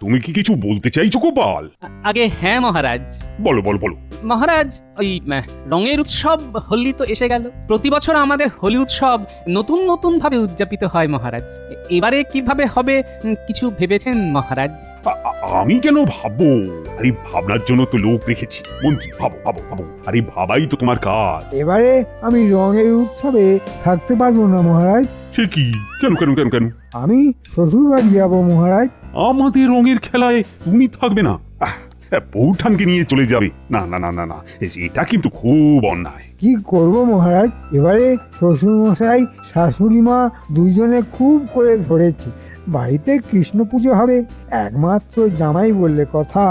তুমি কি কিছু বলতে চাইছো গোপাল? আগে হ্যাঁ মহারাজ। বলো বলো বলো। মহারাজ ওই রঙের উৎসব হোলি তো এসে গেল। প্রতি বছর আমাদের হোলি উৎসব নতুন নতুন ভাবে উদযাপিত হয় মহারাজ। এবারে কিভাবে হবে কিছু ভেবেছেন মহারাজ? আমি কেন ভাববো? আরে ভাবনার জন্য তো লোক রেখেছি। মন্ত্রী ভাবো ভাবো ভাবো, আরে ভাবাই তো তোমার কাজ। এবারে আমি রঙের উৎসবে থাকতে পারবো না মহারাজ। সে কি? কেন কেন কেন কেন? আমি শ্বশুর বাড়ি যাবো মহারাজ। আমাদের রঙের খেলায় তুমি থাকবে না? বউঠানকে নিয়ে চলে যাবে? না না না না না, এটা কিন্তু খুব অন্যায়। কি করব মহারাজ, এবারে শ্বশুর মশাই শাশুড়ি মা দুইজনে খুব করে ধরেছে। বাড়িতে কৃষ্ণ পুজো হবে, একমাত্র জামাই বললে কথা।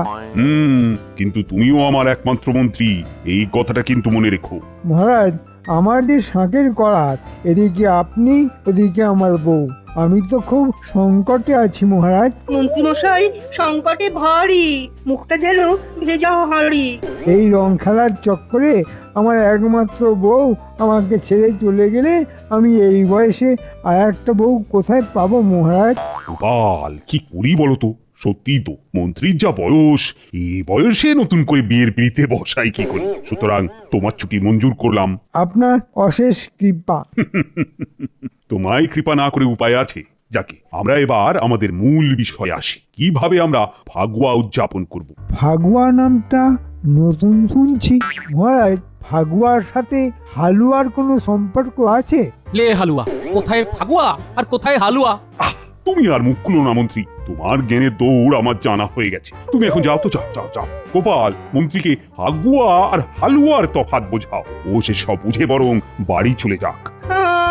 কিন্তু তুমিও আমার একমাত্র মন্ত্রী, এই কথাটা কিন্তু মনে রেখো। মহারাজ, আমার যে শাঁখের করাত, এদিকে আপনি ওদিকে আমার বউ, আমি তো খুব সংকটে আছি মহারাজ। মন্ত্রীমশাই সংকটে ভারী, মুখটা যেন ভেজা হাঁড়ি। এই রং খেলার চক্করে আমার একমাত্র বউ আমাকে ছেড়ে চলে গেলে আমি এই বয়সে আর একটা বউ কোথায় পাবো মহারাজ? গোপাল, কি করি বলো তো? সত্যি তো, মন্ত্রীর যা বয়স, এই বয়সে নতুন করে বিয়ের পিড়িতে বসাই কি করি? সুতরাং তোমার ছুটি মঞ্জুর করলাম। আপনার অশেষ কৃপা। তোমায় কৃপা না করে উপায় আছে? যাকে আমরা এবার আমাদের মূল বিষয়ে আসি, কিভাবে আমরা ফাগুয়া উদযাপন করব। ফাগুয়া নামটা নতুন শুনছি মহারাজ। ফাগুয়ার সাথে হালুয়ার কোনো সম্পর্ক আছে? লে হালুয়া, কোথায় ফাগুয়া আর কোথায় হালুয়া? তুমি আর মুখ খুলো না মন্ত্রী, তোমার জ্ঞানের দৌড় আমার জানা হয়ে গেছে। তুমি এখন যাও তো, যাও যাও যাও। গোপাল, মন্ত্রীকে ফাগুয়া আর হালুয়ার তফাৎ বোঝাও। ও সে সব বুঝে বরং বাড়ি চলে যাক।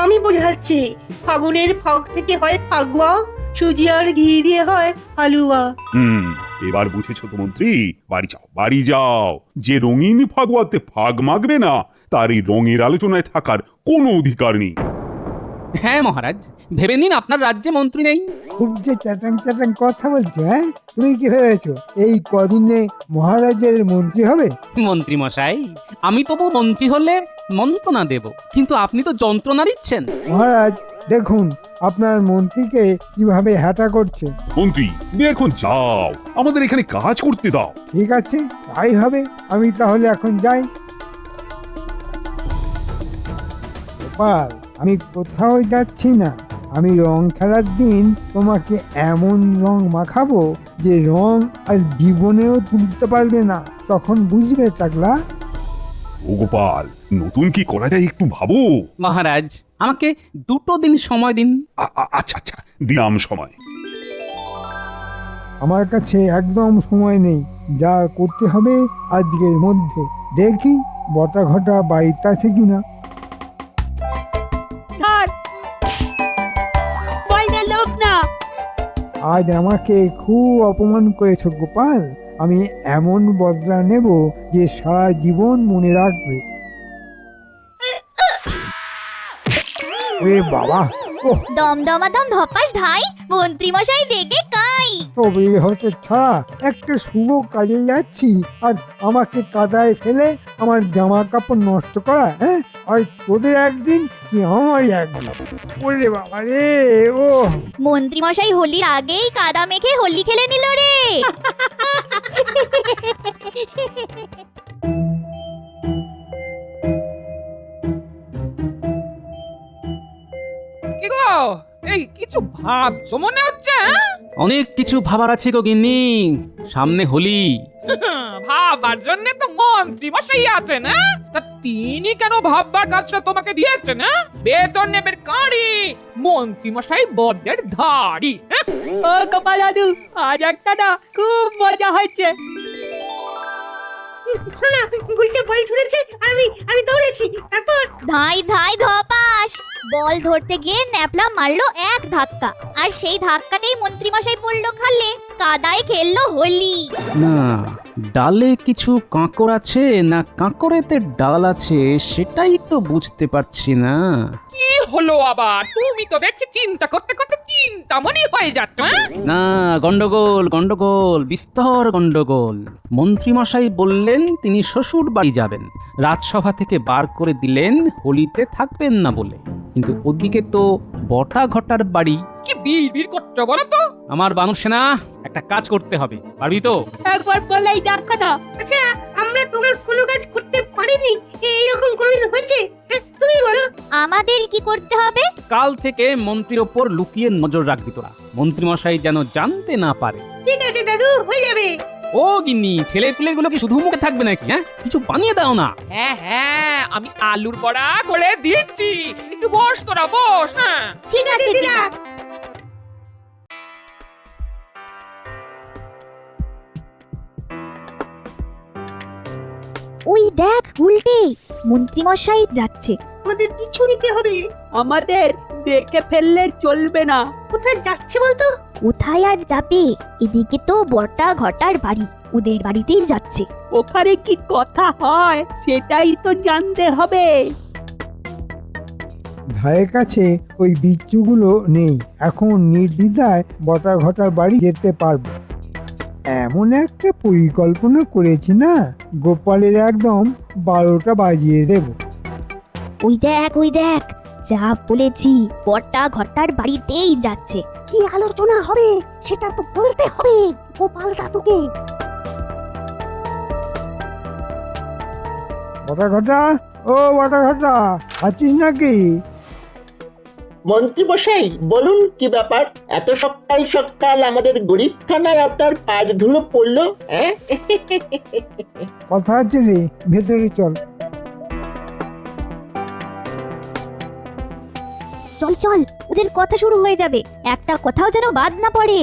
আমি বোঝাচ্ছি, ফাগুনের ফাগ থেকে হয় ফাগুয়া, সুজি আর ঘি দিয়ে হয় হালুয়া। এবার বুঝেছো তো মন্ত্রী? বাড়ি যাও, বাড়ি যাও। যে রঙিন ফাগুয়াতে ফাগ মাগবে না, তার এই রঙের আলোচনায় থাকার কোনো অধিকার নেই। হ্যাঁ মহারাজ, ভেবে নিন আপনার রাজ্যে মন্ত্রী নেই। খুব যে চ্যাটাং চ্যাটাং কথা বলছো, হ্যাঁ? তুমি কি ভেবেছো এই কদিনে মহারাজের মন্ত্রী হবে? মন্ত্রী মশাই, আমি তবু মন্ত্রী হলে মন্ত্রণা দেব, কিন্তু আপনি তো যন্ত্রণা দিচ্ছেন। মহারাজ দেখুন আপনার মন্ত্রীকে কিভাবে হ্যাটা করছে। মন্ত্রী, তুমি এখন যাও, আমাদের এখানে কাজ করতে দাও। ঠিক আছে, তাই হবে। আমি তাহলে এখন যাই। গোপাল, আমি কোথাও যাচ্ছি না। আমি রং খেলার দিন তোমাকে এমন রং মাখাবো যে রং আর জীবনেও তুলতে পারবে না। তখন বুঝবে টাকলা। ও গোপাল, নতুন কি করা যায় একটু ভাবো। মহারাজ, আমাকে 2 দিন সময় দিন। আচ্ছা আচ্ছা, দিলাম সময়। আমার কাছে একদম সময় নেই, যা করতে হবে আজকের মধ্যে। দেখি বটা ঘটা বাড়িতে আছে কিনা। আজ আমাকে খুব অপমান করেছো গোপাল। আমি এমন বদলা নেব যে সারা জীবন মনে রাখবে। ওরে বাবা, দমদমাদম ধপাস ধাই, মন্ত্রী মশাই রেগে কাই। তবে হতে ছাড়া একটা শুভ কাজে যাচ্ছি আর আমাকে কাদায় ফেলে আমার জামা কাপড় নষ্ট করা, হ্যাঁ? আর তোদের একদিন কি আমারই একদিন। ওরে বাবা রে, ও মন্ত্রী মশাই হোলির আগেই কাদা মেখে হোলি খেলে নিল রে। কি গো, এই কিছু ভাবছো মনে হচ্ছে? অনেক কিছু ভাবার আছে গো গিন্নি, সামনে হোলি। ভাবার জন্য তো মন্ত্রী মশাই আছেন, হ্যাঁ? তা তিনি কেন ভাববার কাজটা তোমাকে দিয়েছেন? বেতন নেবেন কারি, মন্ত্রী মশাই বড্ডের ধাড়ি। ও গোপাল দাদু, আজ একটা না খুব মজা হচ্ছে। শোনা, গুলকে বল ছুঁড়েছে আর আমি দৌড়েছি। তারপর ধাই ধাই ধপাস, বল ধরতে গিয়ে ন্যাপলা মারলো এক ধাক্কা, আর সেই ধাক্কাতেই মন্ত্রী মশাই পড়লো খালে, কাদায় খেললো হোলি। না, ডালে কিছু কাঁকড় আছে না কাঁকড়েতে ডাল আছে, সেটাই তো বুঝতে পারছি না। কি হলো আবার? তুমি তো দেখছি চিন্তা করতে করতে চিন্তামণি হয়ে যাচ্ছ। না, গন্ডগোল গন্ডগোল, বিস্তর গন্ডগোল। মন্ত্রীমশাই বললেন তিনি শ্বশুর বাড়ি যাবেন, রাজসভা থেকে বার করে দিলেন হোলিতে থাকবেন না বলে। কিন্তু ওদিকে তো বটা ঘটার বাড়ি কি বিড় করছো বলো তো? আমার বানর সেনা, একটা কাজ করতে হবে, পারবি তো? একবার বলেই দেখো না। আচ্ছা, আমরা তোমার কোনো কাজ করতে পারিনি, এইরকম কোনোদিন হয়েছে? হ্যাঁ, তুমি বলো। আমাদের কি করতে হবে? কাল থেকে মন্ত্রীর ওপর লুকিয়ে নজর রাখবি তোরা, মন্ত্রীমশাই যেন জানতে না পারে। ঠিক আছে দাদু, হয়ে যাবে। ও গিন্নি, ছেলে পিলেগুলো কি শুধু মুখে থাকবে নাকি? হ্যাঁ, কিছু বানিয়ে দাও না। হ্যাঁ, আমি আলুর বড়া করে দিচ্ছি, একটু বস তোরা বস। হ্যাঁ, ঠিক আছে দিদা। ওই দেখ উল্টে, মন্ত্রীমশাই যাচ্ছে। আমাদের পিছু নিতে হবে। আমাদের দেখে ফেললে চলবে না। কোথায় যাচ্ছে বলতো? কোথায় আর যাবে, এদিকে তো বটা ঘটার বাড়ি, ওদের বাড়িতেই যাচ্ছে। ওখানে কি কথা হয় সেটাই তো জানতে হবে। ধারে কাছে ওই বিচ্ছুগুলো নেই, এখন নির্দ্বিধায় বটা ঘটার বাড়ি যেতে পারবো। এমন একটা পরিকল্পনা করেছি না, গোপালের একদম 12টা বাজিয়ে দেব। ওই দেখ, যা বলেছি, বটা ঘটার বাড়িতেই যাচ্ছে। কি আলোচনা হবে সেটা তো বলতে হবে গোপাল দাদুকে। বটা ঘটা, ও বটা ঘটা, আছিস নাকি? মন্ত্রী মশাই বলুন কি ব্যাপার? এত সকাল সকাল আমাদের গরিবখানায় আপনার পায়ের ধুলো পড়লো, হ্যাঁ? কথা আছে রে, ভেতরে চল। চল, ওদের কথা শুরু হয়ে যাবে, একটা কথাও যেন বাদ না পড়ে।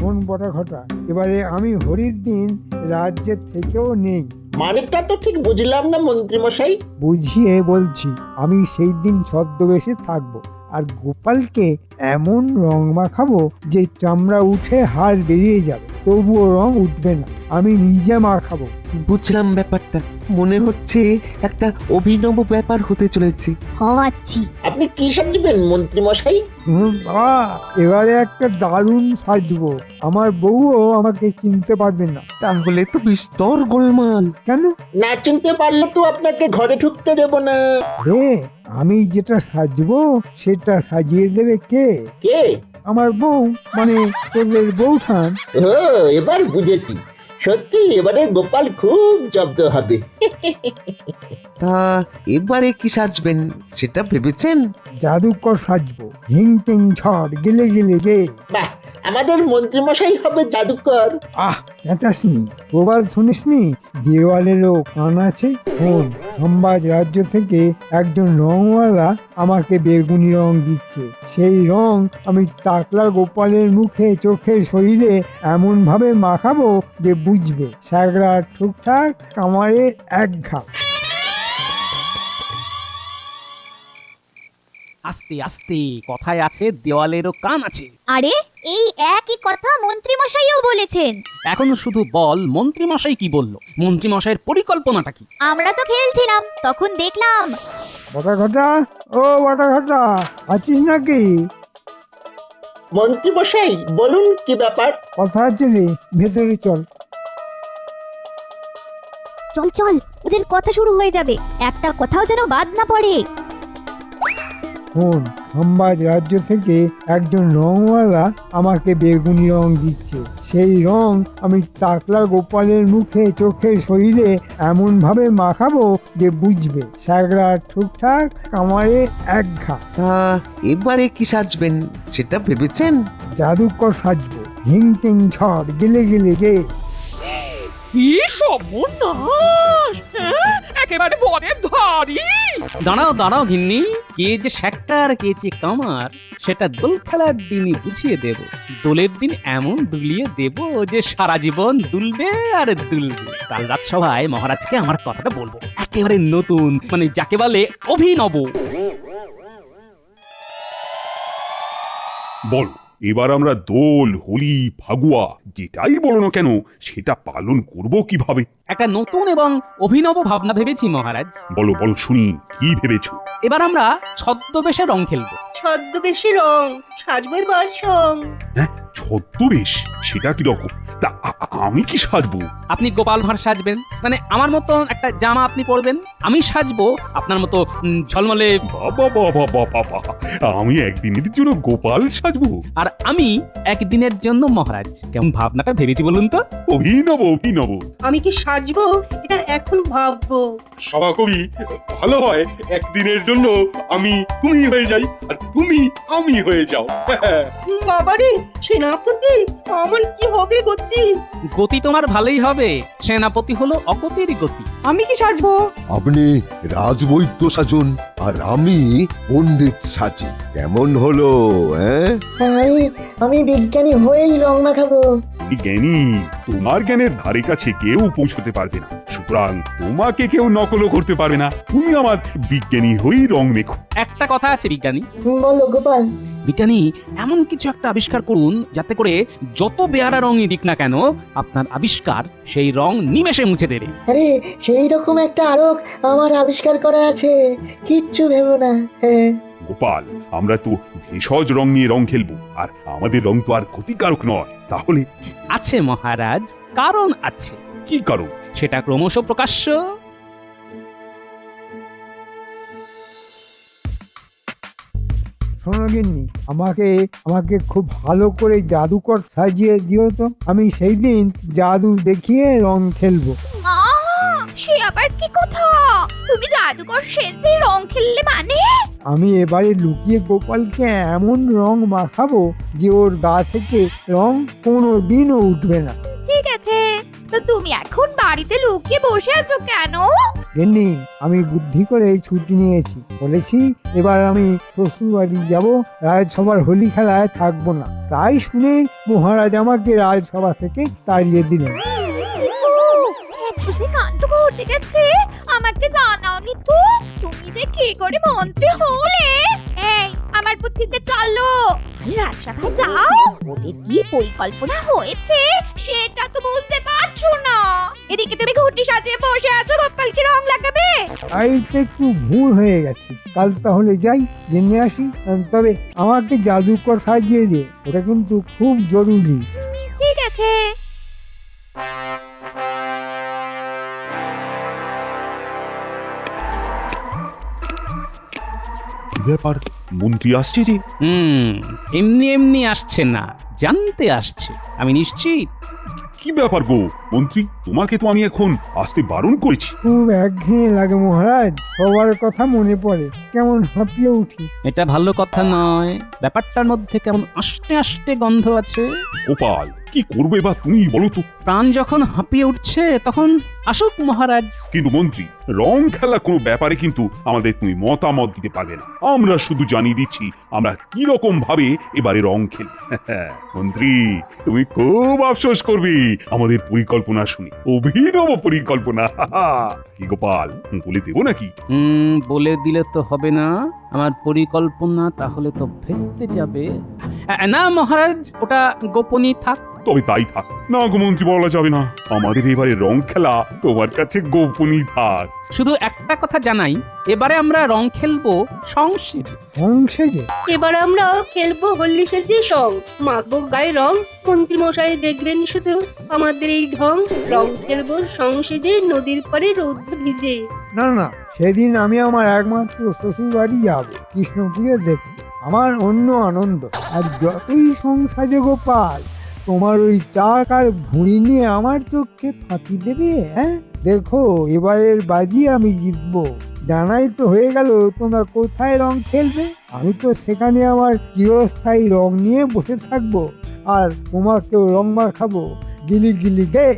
কোন বটা ঘটা, এবারে আমি হরির দিন রাজ্যের থেকেও নেই। মানেটা তো ঠিক বুঝলাম না মন্ত্রী মশাই। বুঝিয়ে বলছি, আমি সেই দিন ছদ্মবেশে থাকবো, আর গোপালকে এমন রং মাখাবো যে চামড়া উঠে হাড় বেরিয়ে যাবে, তবুও রং উঠবে না। আমি নিজে মাখাবো। বুঝলাম ব্যাপারটা, মনে হচ্ছে একটা অভিনব ব্যাপার হতে চলেছে। হওয়াচ্ছি। আপনি কি সাজবেন মন্ত্রী মশাই? বাবা, এবারে একটা দারুণ সাজবো, আমার বউও আমাকে চিনতে পারবে না। তাহলে তো বিস্তর গোলমাল। কেন? না চিনতে পারলে তো আপনাকে ঘরে ঢুকতে দেব না। রে, আমি যেটা সাজবো সেটা সাজিয়ে দেবে কে? কে? আমার বউ, মানে তোদের বউঠান। ও, এবার বুঝেছি। সত্যি এবারে গোপাল খুব জব্দ হবে। তা এবারে কি সাজবেন সেটা ভেবেছেন? জাদুকর সাজবো, হিং টিং ঝড় গেলে গেলে গে। বাহ, আমাদের মন্ত্রী মশাই হবে জাদুকর। আহ, চেঁচাসনি, প্রবাদ শুনিসনি, দেওয়ালেরও কান আছে। শোন, হাম্বাজ রাজ্য থেকে একজন রংওয়ালা আমাকে বেগুনি রং দিচ্ছে। সেই রং আমি টাকলা গোপালের মুখে, চোখে, শরীরে এমন ভাবে মাখাবো যে বুঝবে স্যাগরা ঠুকঠাক, কামারের এক ঘা। আস্তে আস্তে, কথায় আছে দেওয়ালেরও কান আছে। আরে, এই একই কথা মন্ত্রীমশাইও বলেছেন। এখন শুধু বল, মন্ত্রীমশাই কি বললো? মন্ত্রীমশাইয়ের পরিকল্পনাটা কি? আমরা তো খেলছিলাম, তখন দেখলাম। বটা ঘটা, ও বটা ঘটা, আছিস নাকি? মন্ত্রী মশাই বলুন কি ব্যাপার? কথা আছে রে, ভেতরে চল। চল, ওদের কথা শুরু হয়ে যাবে, একটা কথাও যেন বাদ না পড়ে। শোন, হাম্বাজ রাজ্য থেকে একজন রংওয়ালা আমাকে বেগুনি রং দিচ্ছে। সেই রং আমি টাকলা গোপালের মুখে, চোখে, শরীরে এমন ভাবে মাখাবো যে বুঝবে স্যাগরা ঠুকঠাক, কামারের এক ঘা। তা এবারে কি সাজবেন সেটা ভেবেছেন? জাদুকর সাজবো, হিং টিং ঝড় গেলে গেলে গে। কি সর্বনাশ! হ্যাঁ, একেবারে বনের ধারি। দাঁড়াও গিন্নি, কে যে শ্যাক্টার কে যে কামার সেটা দোল খেলার দিনই বুঝিয়ে দেব। দোলের দিন এমন দুলিয়ে দেব যে সারা জীবন দুলবে আর দুলবে। কাল রাজসভায় মহারাজকে আমার কথাটা বলবো, একেবারে নতুন, মানে যাকে বলে অভিনব। বল, এবার আমরা দোল, হোলি, ফাগুয়া যেটাই বলো না কেন সেটা পালন করব কিভাবে? একটা নতুন এবং অভিনব ভাবনা ভেবেছি মহারাজ। বলো বলো শুনি, কি ভেবেছো? এবার আমরা ছদ্মবেশে রং খেলবো। ছদ্মবেশী রং সাজবো এবার সং। হ্যাঁ, ছদ্মবেশ, সেটা কি রকম? তা আমি কি সাজবো? আপনি গোপাল ভাঁড় সাজবেন, মানে আমার মতো একটা জামা আপনি পরবেন। আমি সাজবো আপনার মতো ঝলমলে, বাবা বাবা বাবা বাবা, আমি একদিনের জন্য গোপাল সাজবো? আর আমি একদিনের জন্য মহারাজ। কেমন ভাবনাটা ভেবেছি বলুন তো? অভিনব অভিনব। আমি কি সাজবো এটা এখন ভাববো। সভাকবি, ভালো হয় একদিনের জন্য আমি তুমি হয়ে যাই আর তুমি আমি হয়ে যাও। বাবারে সেনাপতি, আমার কি হবে গতি? গতি তোমার ভালোই হবে, সেনাপতি হলো অগতির গতি। আমি কি সাজবো? আপনি রাজবৈদ্য সাজুন আর আমি পণ্ডিত সাজি। কেমন হলো? আমি বিজ্ঞানী হয়েই রং মাখাবো। জ্ঞানী, তোমার জ্ঞানের ধারে কাছে কেউ পৌঁছতে পারবে না, সুতরাং তোমাকে কেউ নকলও করতে পারবে না। তুমি আমার বিজ্ঞানী হয়েই রং মেখো। একটা কথা আছে বিজ্ঞানী, বলো গোপাল। বিজ্ঞানী এমন কিছু একটা আবিষ্কার করুন যাতে করে যত বেয়ারা রঙই দিক না কেন আপনার আবিষ্কার সেই রং নিমেষে মুছে দেবে। আরে সেই রকম একটা আলোক আমার আবিষ্কার করা আছে, কিচ্ছু ভেবো না। গোপাল, আমরা তো ভেষজ রং নিয়ে রং খেলবো, আর আমাদের রং তো আর ক্ষতিকারক নয়। তাহলে? আছে মহারাজ, কারণ আছে। কি কারণ? সেটা ক্রমশ প্রকাশ্য। শোনো গিন্নি, আমাকে খুব ভালো করে জাদুকর সাজিয়ে দিও তো। আমি সেই দিন জাদু দেখিয়ে রং খেলবো। সে আবার কি কথা? তুমি জাদুকর সেজে রং খেললে মানে? আমি এবারে লুকিয়ে গোপালকে এমন রং মাখাবো যে ওর গা থেকে রং কোনোদিনও উঠবে না। ঠিক আছে, তো তুমি এখন বাড়িতে লুকিয়ে বসে আছো কেন? গিন্নি, আমি বুদ্ধি করে ছুটি নিয়েছি। বলেছি এবার আমি শ্বশুর বাড়ি যাবো, রাজসভার হোলি খেলায় থাকবো না। তাই শুনে মহারাজ আমাকে রাজসভা থেকে তাড়িয়ে দিলেন। কাণ্ড ঘটে গেছে, আমাকে জানাওনি তো। তুমি যে কি করে মন্ত্রী হলে? এই আমার বুদ্ধিতে চলো, রাজসভায় যাও। ওদের কি পরিকল্পনা হয়েছে সেটা তো বুঝতে পারছো না। এদিকে তুমি ঘুটি সাজিয়ে বসে আছো, গোপালকে রং লাগাবে। তাই তো একটু ভুল হয়ে গেছে। কাল তাহলে যাই, জেনে আসি। তবে আমাকে জাদুকর সাজিয়ে দে, ওটা কিন্তু খুব জরুরি। ঠিক আছে। ব্যাপার, মন্ত্রী আসছে যে? এমনি এমনি আসছে না, জানতে আসছে। আমি নিশ্চিত। কি ব্যাপার গো মন্ত্রী, তোমাকে তো আমি এখন আসতে বারণ করেছি। খুব একঘেয়ে লাগে মহারাজ, সবার কথা মনে পড়ে, কেমন হাঁপিয়ে উঠি। এটা ভালো কথা নয়, ব্যাপারটার মধ্যে কেমন আস্তে আস্তে গন্ধ আছে। গোপাল, কি করবে বা তুমি বলো তো? প্রাণ যখন হাঁপিয়ে উঠছে তখন আসুক মহারাজ। কিন্তু মন্ত্রী, রং খেলা কোনো ব্যাপারে কিন্তু আমাদের তুমি মতামত দিতে পারবে না। আমরা শুধু জানিয়ে দিচ্ছি আমরা কি রকম ভাবে এবারে রং খেলব। মন্ত্রী, তুমি খুব আফসোস করবে আমাদের পরিকল্পনা শুনে, অভিনব পরিকল্পনা। কি গোপাল, বলে দেবো নাকি? বলে দিলে তো হবে না, আমার পরিকল্পনা তাহলে তো ভেস্তে যাবে। না মহারাজ, ওটা গোপনই থাক। তবে তাই থাক। না গো মন্ত্রী, বলা যাবে না। আমাদের এবারে রং খেলা তোমার কাছে গোপনই থাক। শুধু একটা কথা জানাই, এবারে আমরা রং খেলবো সংসেজে। এবার আমরা খেলবো হোলি সেজে সং, মাখবো গায়ে রং। মন্ত্রী মশাই দেখবেন শুধু আমাদের এই ঢং। রং খেলবো সংসেজে, নদীর পাড়ে রৌদ্র ভিজে। না না, সেদিন আমি আমার একমাত্র শ্বশুর বাড়ি যাবো কৃষ্ণ পুজো দেখতে। আমার অন্য আনন্দ। আর যতই সংসাজে গোপাল, তোমার ওই টাক আর ভুঁড়ি নিয়ে আমার চোখে ফাঁকি দেবে? দেখো, এবারের বাজি আমি জিতবো। জানাই তো হয়ে গেল তোমরা কোথায় রং খেলবে। আমি তো সেখানে আমার চিরস্থায়ী রং নিয়ে বসে থাকবো, আর তোমাকেও রং মাখাবো। গিলি গিলি গে।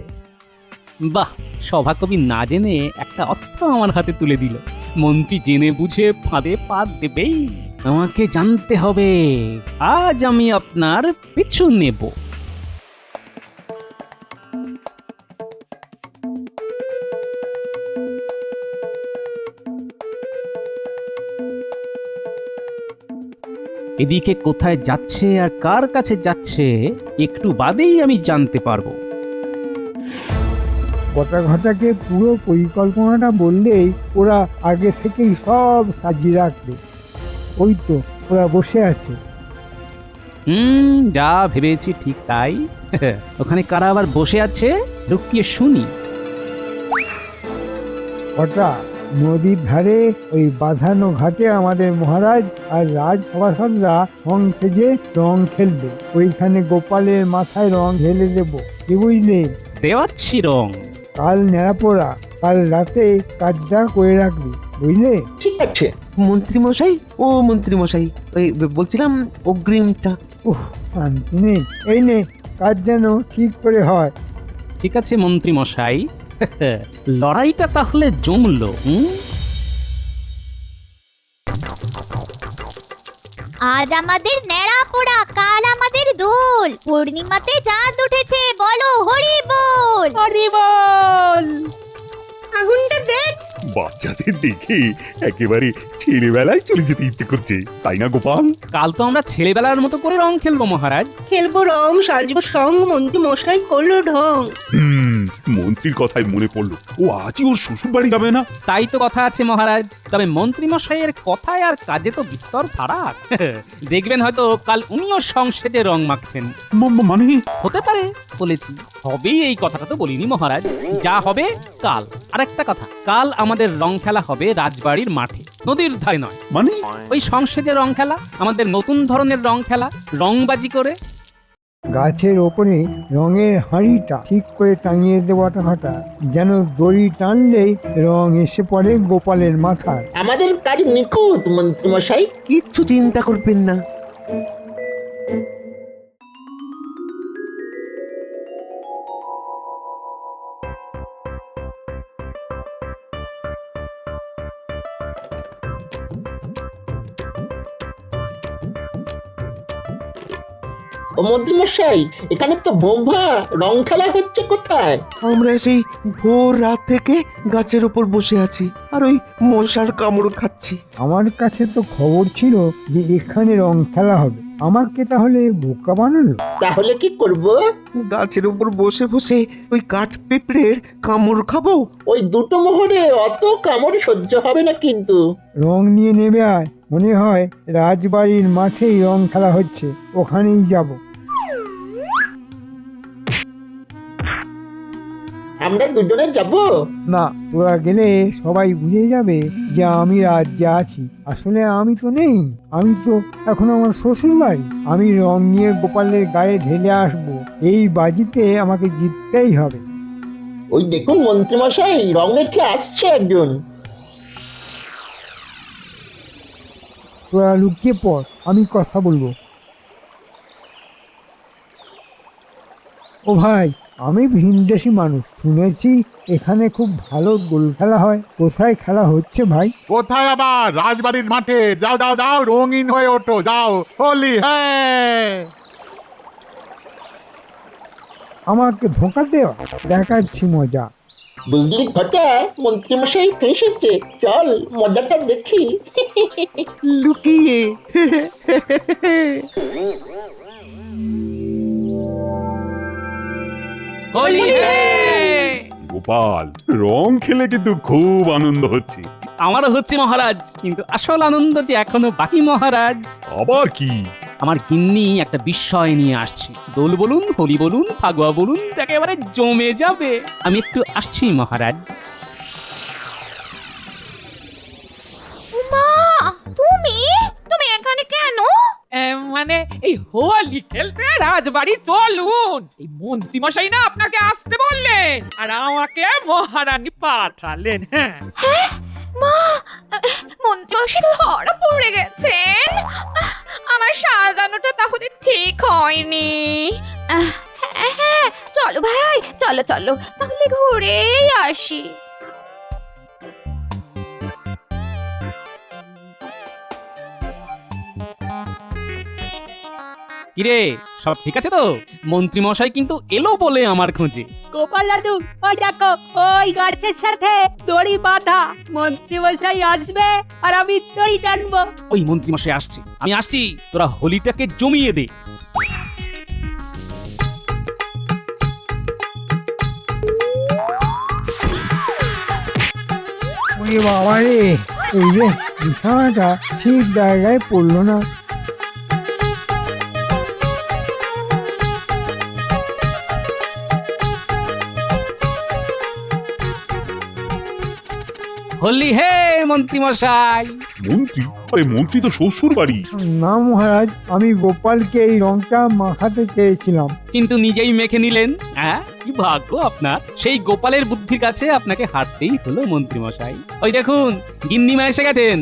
বাহ, সভাকবি না জেনে একটা অস্ত্র আমার হাতে তুলে দিল। মন্ত্রী জেনে বুঝে ফাঁদে পা দেবেই। আমাকে জানতে হবে, আজ আমি আপনার পিছু নেব। এদিকে কোথায় যাচ্ছে আর কার কাছে যাচ্ছে একটু বাদেই আমি জানতে পারবো। ঘটাকে পুরো পরিকল্পনাটা বললেই ওরা আগে থেকেই সব সাজিয়ে রাখবে। ওই তো ওরা বসে আছে। যা ভেবেছি ঠিক তাই। ওখানে কারা আবার বসে আছে লুকিয়ে শুনি। ওটা নদীর ধারে ওই বাঁধানো ঘাটে আমাদের মহারাজ আর রাজসভাসদরা রং সেজে রং খেলবে। ওইখানে গোপালের মাথায় রং ঢেলে দেব, কি বুঝলে? দেওয়াচ্ছি রং। কাল নেড়াপোড়া, কাল রাতে কাজটা করে রাখবি, বুঝলে? ঠিক আছে। মন্ত্রী মশাই, ও মন্ত্রী মশাই, ওই বলছিলাম অগ্রিমটা। শান্তি নেই। এই নে, কাজ যেন ঠিক করে হয়। ঠিক আছে মন্ত্রী মশাই। লড়াইটা তাহলে জমলো। আজ আমাদের ন্যাড়া পোড়া, কাল আমাদের দোল। পূর্ণিমাতে চাঁদ উঠেছে, বলো হরি বল। হরি বল। আগুনটা দেখ। বাচ্চাদের দেখে একেবারে ছেলেবেলায় চলে যেতে ইচ্ছে করছে, তাই না গোপাল? কাল তো আমরা ছেলেবেলার মতো করে রং খেলবো মহারাজ। খেলবো রং, সাজবো সং, মন্ত্রী মশাই করলো ঢং। মন্ত্রীর কথায় মনে পড়লো, ও আজই ওর শ্বশুর বাড়ি যাবে না? তাই তো কথা আছে মহারাজ। তবে মন্ত্রী মশাইয়ের কথায় আর কাজে তো বিস্তর ফারাক। দেখবেন হয়তো কাল উনিও সংসদে রং মাখছেন। মানে? হতে পারে বলেছি, হবেই এই কথাটা তো বলিনি মহারাজ। যা হবে কাল। আর একটা কথা, কাল আমাদের রং খেলা হবে রাজবাড়ির মাঠে, নদীর ধারে নয়। মানে? ওই সংসদে রং খেলা, আমাদের নতুন ধরনের রং খেলা, রংবাজি করে। গাছের ওপরে রঙের হাঁড়িটা ঠিক করে টাঙিয়ে দেওয়াটা ঘটা, যেন দড়ি টানলেই রং এসে পড়ে গোপালের মাথায়। আমাদের কাজ নিখুঁত মন্ত্রী মশাই। কিচ্ছু চিন্তা করবেন না। ও মন্ত্রী মশাই, এখানে তো বোম্বা রং খেলা হচ্ছে কোথায়? আমরা সেই ভোর রাত থেকে গাছের ওপর বসে আছি আর ওই মশার কামড় খাচ্ছি। আমার কাছে তো খবর ছিল যে এখানে রং খেলা হবে, আমাকে তাহলে বোকা বানালো। তাহলে কি করব? গাছের উপর বসে বসে ওই কাঠ পেঁপড়ের কামড় খাবো। ওই দুটো মোহরে অত কামড় সহ্য হবে না কিন্তু। রং নিয়ে নেমে আয়, মনে হয় রাজবাড়ির মাঠেই রং খেলা হচ্ছে, ওখানেই যাব। আমরা দুজনে যাব? না, তোরা গেলে সবাই বুঝে যাবে যে আমি রাজ্যে আছি। আসলে আমি তো নেই, আমি তো এখন আমার শ্বশুর বাড়ি। আমি রং নিয়ে গোপালের গায়ে ঢেলে আসবো, এই বাজিতে আমাকে জিততেই হবে। ওই দেখুন মন্ত্রী মশাই, রং মেখে আসছে একজন। তোরা লুকিয়ে পড়, আমি কথা বলবো। ও ভাই, আমি ভিনদেশি মানুষ, শুনেছি এখানে খুব ভালো গোল খেলা হয়। কোথায় খেলা হচ্ছে ভাই? কোথায় আবার? রাজবাড়ির মাঠে। যাও যাও যাও, রঙিন হয়ে ওঠো, যাও, হোলি হ্যাঁ। আমাকে ধোঁকা দেওয়া, দেখাচ্ছি মজা। বুঝলি ঘটা, মন্ত্রী মশাই ফেসেছে। চল মজাটা দেখি। লুকিয়ে। হোলি হে! গোপাল, রং খেলে কিন্তু খুব আনন্দ হচ্ছে। আমারও হচ্ছে মহারাজ, কিন্তু আসল আনন্দ যে এখনো বাকি মহারাজ। আবার কি? আমার গিন্নি একটা বিস্ময় নিয়ে আসছে। দোল বলুন, হোলি বলুন, ফাগুয়া বলুন, একেবারে জমে যাবে। আমি একটু আসছি মহারাজ। মা, তুমি তুমি এখানে কেন? মানে এই হোলি খেলতে রাজবাড়ি চলুন। এই মন্ত্রী মশাই না আপনাকে আসতে বললেন, আর আমাকে মহারানী পাঠালেন। হ্যাঁ মা, মন্ত্রী ধরা পড়ে গেছেন। আমার সাজানোটা তাহলে ঠিক হয়নি। হ্যাঁ হ্যাঁ, চলো ভাই, চলো চলো, তাহলে ঘুরেই আসি। কিরে, সব ঠিক আছে তো? মন্ত্রী মশাই কিন্তু এলো বলে আমার খোঁজে। গোপাল দাদু, ওই দেখো, ওই গাছের সাথে দড়ি বাঁধা। মন্ত্রী মশাই আসবে আর আমি দড়ি টানবো। ওই মন্ত্রী মশাই আসছে, আমি আসছি। তোরা হোলিটাকে জমিয়ে দে। ওরে বাবা রে, এই যে বিছানাটা ঠিক জায়গায় পড়লো না। হোলি হে মন্ত্রী মশাই। মন্ত্রী? আরে মন্ত্রী তো শ্বশুর বাড়ি। না মহারাজ, আমি গোপালকে এই রংটা মাখাতে চেয়েছিলাম। কিন্তু নিজেই মেখে নিলেন। হ্যাঁ, কি ভাগ্য আপনার। সেই গোপালের বুদ্ধির কাছে আপনাকে হারতেই হলো মন্ত্রী মশাই। ওই দেখুন, গিন্নিমা এসে গেছেন।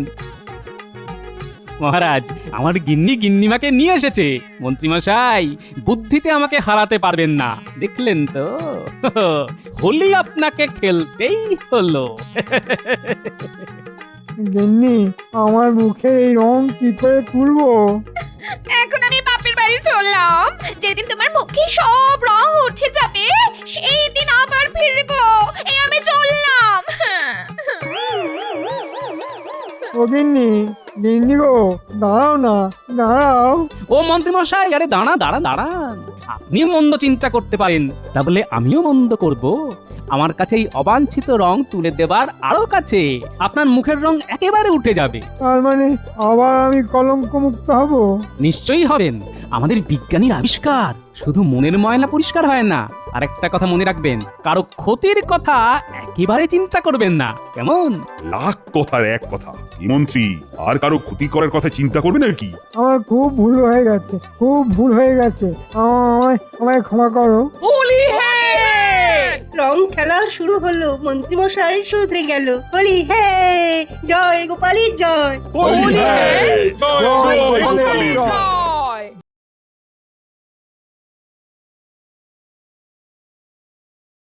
মহারাজ, আমার গিন্নিমাকে নিয়ে এসেছে। মন্ত্রী মশাই, বুদ্ধিতে আমাকে হারাতে পারবেন না, দেখলেন তো। হোলি আপনাকে খেলতেই হলো। গিন্নি, আমার মুখে এই রং কি করে তুলবো? এখন আমি বাপের বাড়ি চললাম। যেদিন তোমার মুখে সব রং উঠে যাবে সেই দিন আবার ফিরবো। এই আমি চললাম। ও গিন্নি, গিন্নি গো, দাঁড়াও না, দাঁড়াও। ও মন্ত্রী মশাই, আরে দাঁড়ান। আপনিও মন্দ চিন্তা করতে পারেন, তা বলে আমিও মন্দ করব? আমার কাছে এই অবাঞ্ছিত রং তুলে দেবার আরো কাছে আপনার মুখের রং একেবারে উঠে যাবে। তার মানে আবার আমি কলঙ্ক মুক্ত হব? নিশ্চয়ই হবেন। আমাদের বিজ্ঞানীর আবিষ্কার শুধু মনের ময়লা পরিষ্কার হয় না। আর একটা কথা মনে রাখবেন, কারো ক্ষতির কথা একেবারে চিন্তা করবেন না, কেমন? লাখ কথার এক কথা। কি মন্ত্রী, আর কারো ক্ষতি করার কথা চিন্তা করবে নাকি? আমার খুব ভুল হয়ে গেছে, খুব ভুল হয়ে গেছে। আমায় ক্ষমা করো। হোলি হে! রং খেলা শুরু হলো, মন্ত্রী মশাই শুধরে গেল। হোলি হে, জয় গোপালী জয়। হোলি হে! জয় জয় গোপালের জয়!